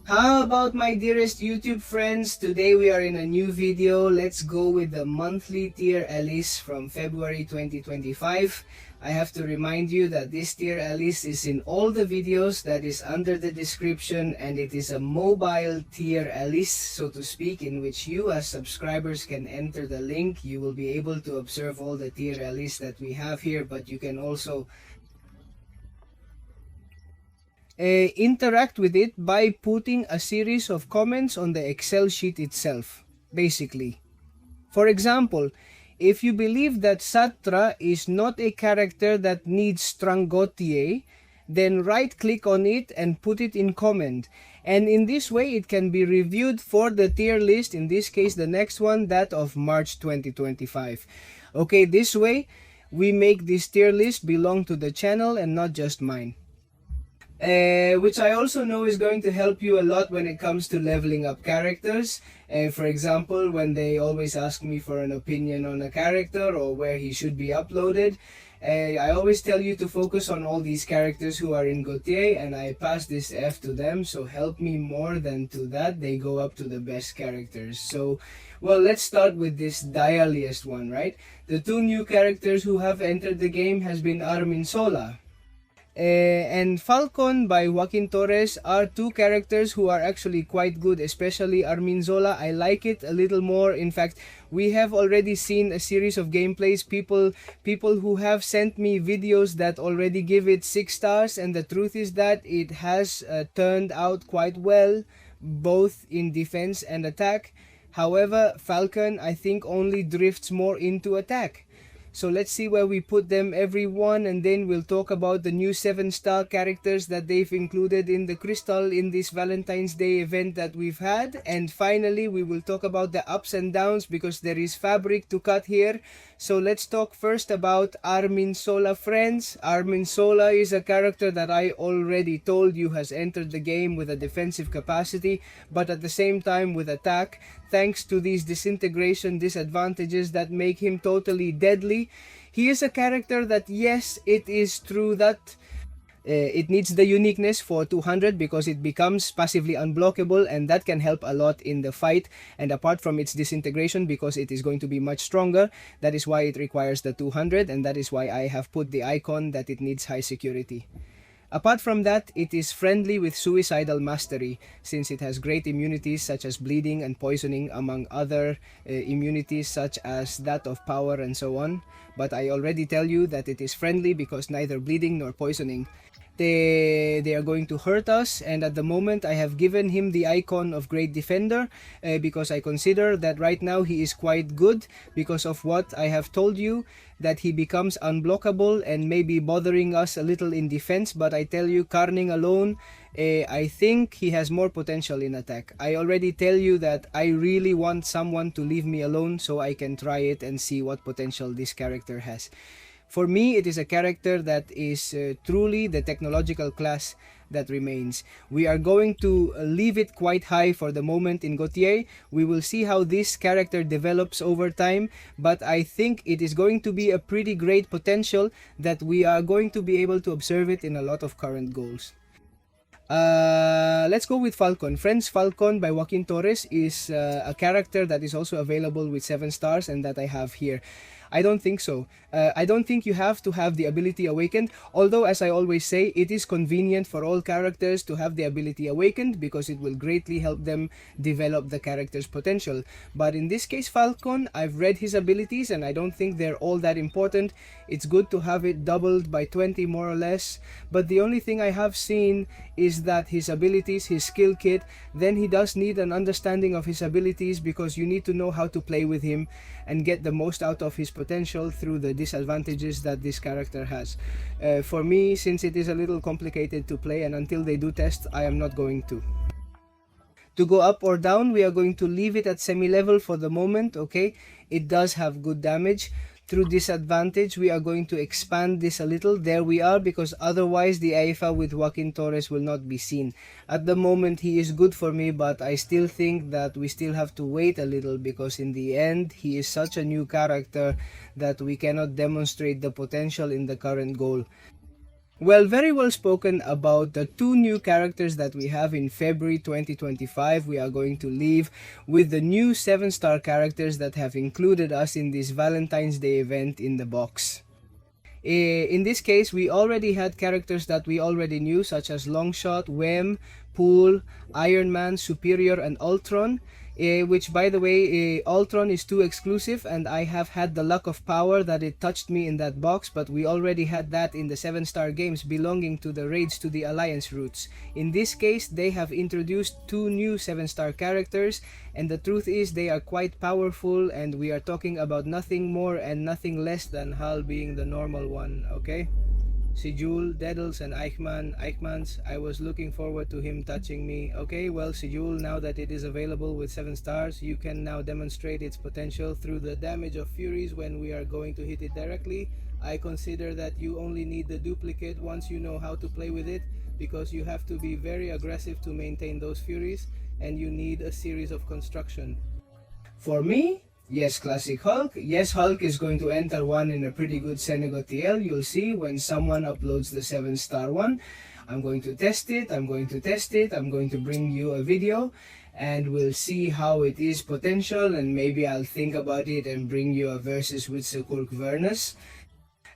How about my dearest YouTube friends? Today we are in a new video. Let's go with the monthly tier Alice from February 2025. I have to remind you that this tier Alice is in all the videos that is under the description, and it is a mobile tier Alice, so to speak, in which you as subscribers can enter the link. You will be able to observe all the tier Alice that we have here, but you can also interact with it by putting a series of comments on the Excel sheet itself, basically. For example, if you believe that Satra is not a character that needs Strangotier, then right click on it and put it in comment. And in this way, it can be reviewed for the tier list, in this case the next one, that of March 2025. Okay, this way we make this tier list belong to the channel and not just mine. Which I also know is going to help you a lot when it comes to leveling up characters. For example, when they always ask me for an opinion on a character or where he should be uploaded, I always tell you to focus on all these characters who are in Gautier, and I pass this F to them, so help me more than to that. They go up to the best characters. So, well, let's start with this dialiest one, right? The two new characters who have entered the game has been Arnim Zola and Falcon by Joaquin Torres are two characters who are actually quite good, especially Arnim Zola. I like it a little more. In fact, we have already seen a series of gameplays, people who have sent me videos that already give it 6 stars, and the truth is that it has turned out quite well, both in defense and attack. However, Falcon, I think, only drifts more into attack. So let's see where we put them, everyone, and then we'll talk about the new 7-star characters that they've included in the crystal in this Valentine's Day event that we've had. And finally, we will talk about the ups and downs because there is fabric to cut here. So let's talk first about Arnim Zola, friends. Arnim Zola is a character that I already told you has entered the game with a defensive capacity, but at the same time with attack, thanks to these disintegration disadvantages that make him totally deadly. He is a character that, yes, it is true that it needs the uniqueness for 200 because it becomes passively unblockable, and that can help a lot in the fight. And apart from its disintegration, because it is going to be much stronger, that is why it requires the 200, and that is why I have put the icon that it needs high security. Apart from that, it is friendly with suicidal mastery, since it has great immunities such as bleeding and poisoning, among other immunities such as that of power and so on. But I already tell you that it is friendly because neither bleeding nor poisoning. They are going to hurt us, and at the moment I have given him the icon of Great Defender because I consider that right now he is quite good because of what I have told you, that he becomes unblockable and maybe bothering us a little in defense. But I tell you, Carning alone, I think he has more potential in attack. I already tell you that I really want someone to leave me alone so I can try it and see what potential this character has. For me, it is a character that is truly the technological class that remains. We are going to leave it quite high for the moment in Gautier. We will see how this character develops over time, but I think it is going to be a pretty great potential that we are going to be able to observe it in a lot of current goals. Let's go with Falcon. Friends, Falcon by Joaquin Torres is a character that is also available with 7 stars and that I have here. I don't think so. I don't think you have to have the ability awakened, although as I always say, it is convenient for all characters to have the ability awakened because it will greatly help them develop the character's potential. But in this case, Falcon, I've read his abilities and I don't think they're all that important. It's good to have it doubled by 20 more or less, but the only thing I have seen is that his abilities, his skill kit, then he does need an understanding of his abilities because you need to know how to play with him and get the most out of his potential through the disadvantages that this character has. For me, since it is a little complicated to play and until they do test, I am not going to. To go up or down, we are going to leave it at semi-level for the moment, okay? It does have good damage. Through disadvantage, we are going to expand this a little. There we are, because otherwise the AIFA with Joaquin Torres will not be seen. At the moment, he is good for me, but I still think that we still have to wait a little because in the end, he is such a new character that we cannot demonstrate the potential in the current goal. Well, very well spoken about the two new characters that we have in February 2025. We are going to leave with the new 7-star characters that have included us in this Valentine's Day event in the box. In this case, we already had characters that we already knew, such as Longshot, Wem, Pool, Iron Man, Superior, and Ultron. Which, by the way, Ultron is too exclusive, and I have had the luck of power that it touched me in that box, but we already had that in the 7-star games belonging to the raids to the Alliance routes. In this case, they have introduced two new 7-star characters, and the truth is they are quite powerful, and we are talking about nothing more and nothing less than Hal being the normal one, okay? Sejul, Deddles, and Eichmanns, I was looking forward to him touching me. Okay, well, Sejul, now that it is available with 7 stars, you can now demonstrate its potential through the damage of Furies when we are going to hit it directly. I consider that you only need the duplicate once you know how to play with it, because you have to be very aggressive to maintain those Furies, and you need a series of construction. For me, yes, Classic Hulk. Yes, Hulk is going to enter one in a pretty good Senego TL. You'll see when someone uploads the 7-star one. I'm going to test it. I'm going to bring you a video, and we'll see how it is potential, and maybe I'll think about it and bring you a versus with Sekurk Vernus.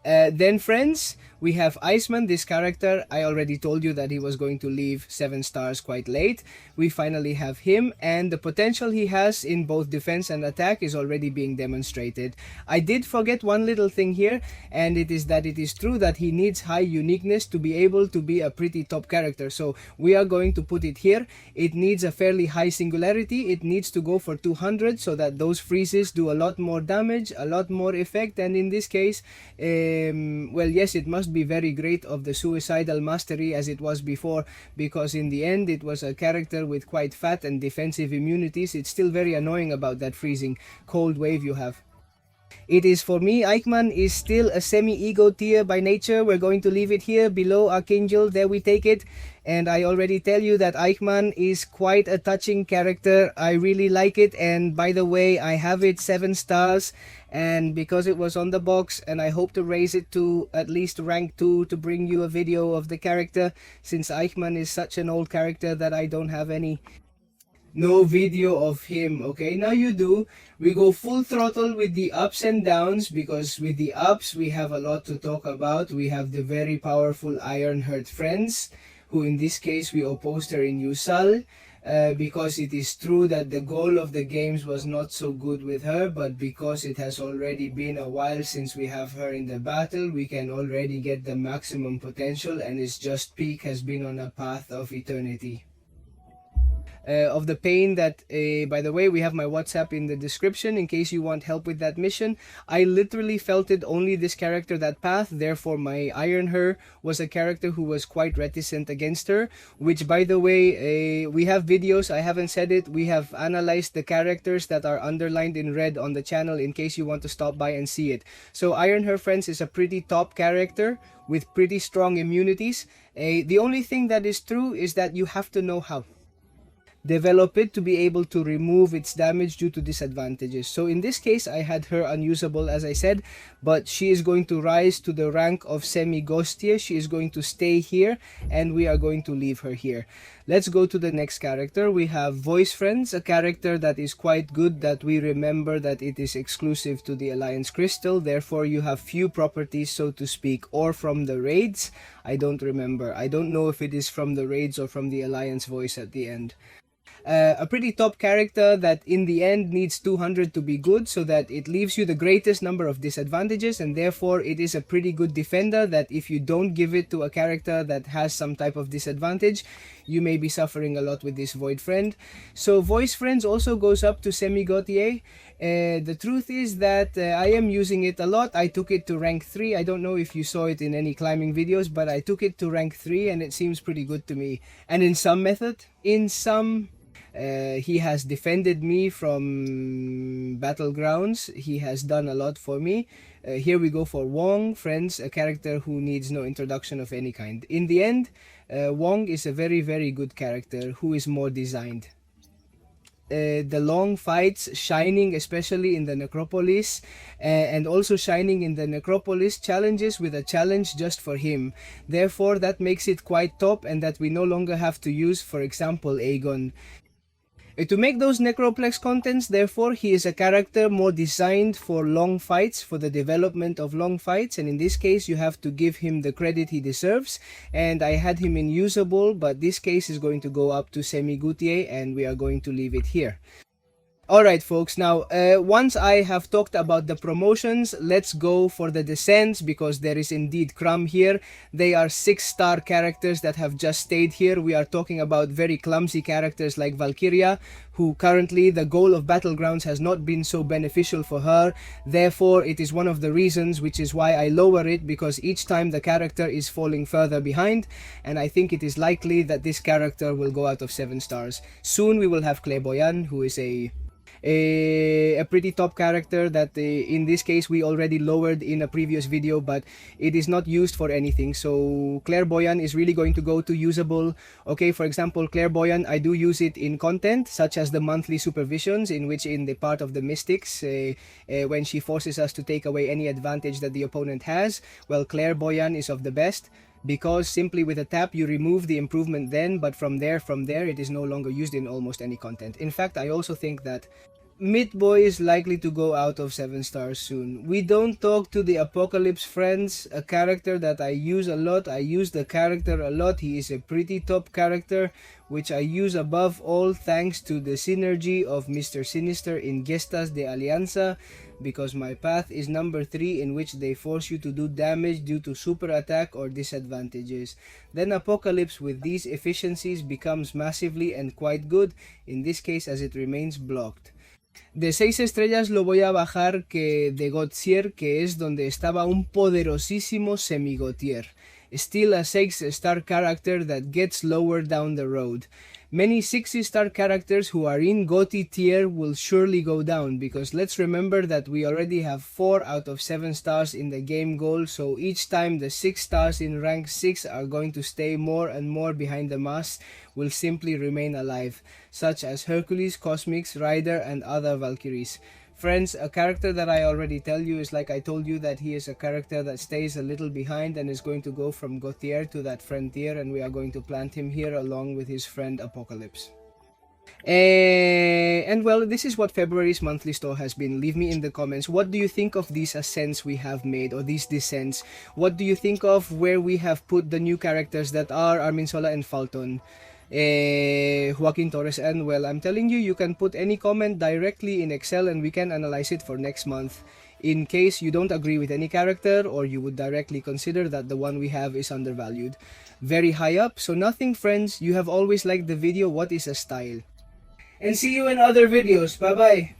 Then friends, we have Iceman. This character, I already told you that he was going to leave 7 stars quite late. We finally have him, and the potential he has in both defense and attack is already being demonstrated. I did forget one little thing here, and it is that it is true that he needs high uniqueness to be able to be a pretty top character. So we are going to put it here. It needs a fairly high singularity. It needs to go for 200 so that those freezes do a lot more damage, a lot more effect, and in this case, well, yes, it must be very great of the suicidal mastery as it was before, because in the end it was a character with quite fat and defensive immunities. It's still very annoying about that freezing cold wave you have. It is, for me, Eichmann is still a semi-ego tier by nature. We're going to leave it here below Archangel. There we take it. And I already tell you that Eichmann is quite a touching character. I really like it. And by the way, I have it 7 stars. And because it was on the box, and I hope to raise it to at least rank 2 to bring you a video of the character, since Eichmann is such an old character that I don't have no video of him. Okay, now you do. We go full throttle with the ups and downs, because with the ups we have a lot to talk about. We have the very powerful Ironheart friends, who in this case we opposed her in Yusal, because it is true that the goal of the games was not so good with her, but because it has already been a while since we have her in the battle, we can already get the maximum potential, and its just peak has been on a path of eternity. Of the pain that, by the way, we have my WhatsApp in the description in case you want help with that mission. I literally felt it only this character that path, therefore my Ironheart was a character who was quite reticent against her, which, by the way, we have videos, I haven't said it, we have analyzed the characters that are underlined in red on the channel in case you want to stop by and see it. So Ironheart friends is a pretty top character with pretty strong immunities. The only thing that is true is that you have to know how develop it to be able to remove its damage due to disadvantages. So in this case, I had her unusable, as I said, but she is going to rise to the rank of semi-ghost tier. She is going to stay here, and we are going to leave her here. Let's go to the next character. We have Voice Friends, a character that is quite good, that we remember that it is exclusive to the Alliance Crystal. Therefore, you have few properties, so to speak, or from the raids. I don't remember. I don't know if it is from the raids or from the Alliance voice at the end. A pretty top character that in the end needs 200 to be good, so that it leaves you the greatest number of disadvantages, and therefore it is a pretty good defender that if you don't give it to a character that has some type of disadvantage, you may be suffering a lot with this Void Friend. So Voice Friends also goes up to semi-Gautier. The truth is that I am using it a lot. I took it to rank 3. I don't know if you saw it in any climbing videos, but I took it to rank 3 and it seems pretty good to me. And in some method, he has defended me from battlegrounds. He has done a lot for me. Here we go for Wong, friends, a character who needs no introduction of any kind. In the end, Wong is a very, very good character who is more designed. the long fights shining, especially in the Necropolis, and also shining in the Necropolis challenges with a challenge just for him. Therefore, that makes it quite top, and that we no longer have to use, for example, Aegon. To make those Necroplex contents, therefore, he is a character more designed for long fights, for the development of long fights, and in this case you have to give him the credit he deserves, and I had him in usable, but this case is going to go up to Semi-Gutier, and we are going to leave it here. Alright folks, now once I have talked about the promotions, let's go for the descents, because there is indeed Crumb here. They are 6-star characters that have just stayed here. We are talking about very clumsy characters like Valkyria, who currently the goal of Battlegrounds has not been so beneficial for her. Therefore, it is one of the reasons, which is why I lower it, because each time the character is falling further behind, and I think it is likely that this character will go out of 7 stars. Soon we will have Clairvoyant, who is a pretty top character that in this case we already lowered in a previous video, but it is not used for anything. So Clairvoyant is really going to go to usable. Okay, for example, Clairvoyant, I do use it in content such as the monthly supervisions, in which in the part of the mystics, when she forces us to take away any advantage that the opponent has, well, Clairvoyant is of the best, because simply with a tap you remove the improvement then, but from there it is no longer used in almost any content. In fact, I also think that Myth Boy is likely to go out of 7 stars soon. We don't talk to the Apocalypse friends, a character that I use a lot. I use the character a lot. He is a pretty top character, which I use above all thanks to the synergy of Mr. Sinister in Gestas de Alianza, because my path is number 3, in which they force you to do damage due to super attack or disadvantages. Then Apocalypse with these efficiencies becomes massively and quite good, in this case as it remains blocked. De 6 estrellas lo voy a bajar que de Godsier, que es donde estaba un poderosísimo Semi-Gautier. Still a 6-star character that gets lower down the road. Many 60-star characters who are in Gotti tier will surely go down, because let's remember that we already have 4 out of 7 stars in the game goal, so each time the 6 stars in rank 6 are going to stay more and more behind the mass, will simply remain alive, such as Hercules, Cosmix, Ryder, and other Valkyries. Friends, a character that I already tell you is, like I told you, that he is a character that stays a little behind and is going to go from Gautier to that friend tier, and we are going to plant him here along with his friend Apocalypse. And well, this is what February's monthly store has been. Leave me in the comments, what do you think of these ascents we have made, or these descents? What do you think of where we have put the new characters that are Arnim, Zola, and Falcon? Joaquin, Torres, and well, I'm telling you, you can put any comment directly in Excel and we can analyze it for next month. In case you don't agree with any character, or you would directly consider that the one we have is undervalued. Very high up, so nothing friends, you have always liked the video, what is a style? And see you in other videos, bye bye!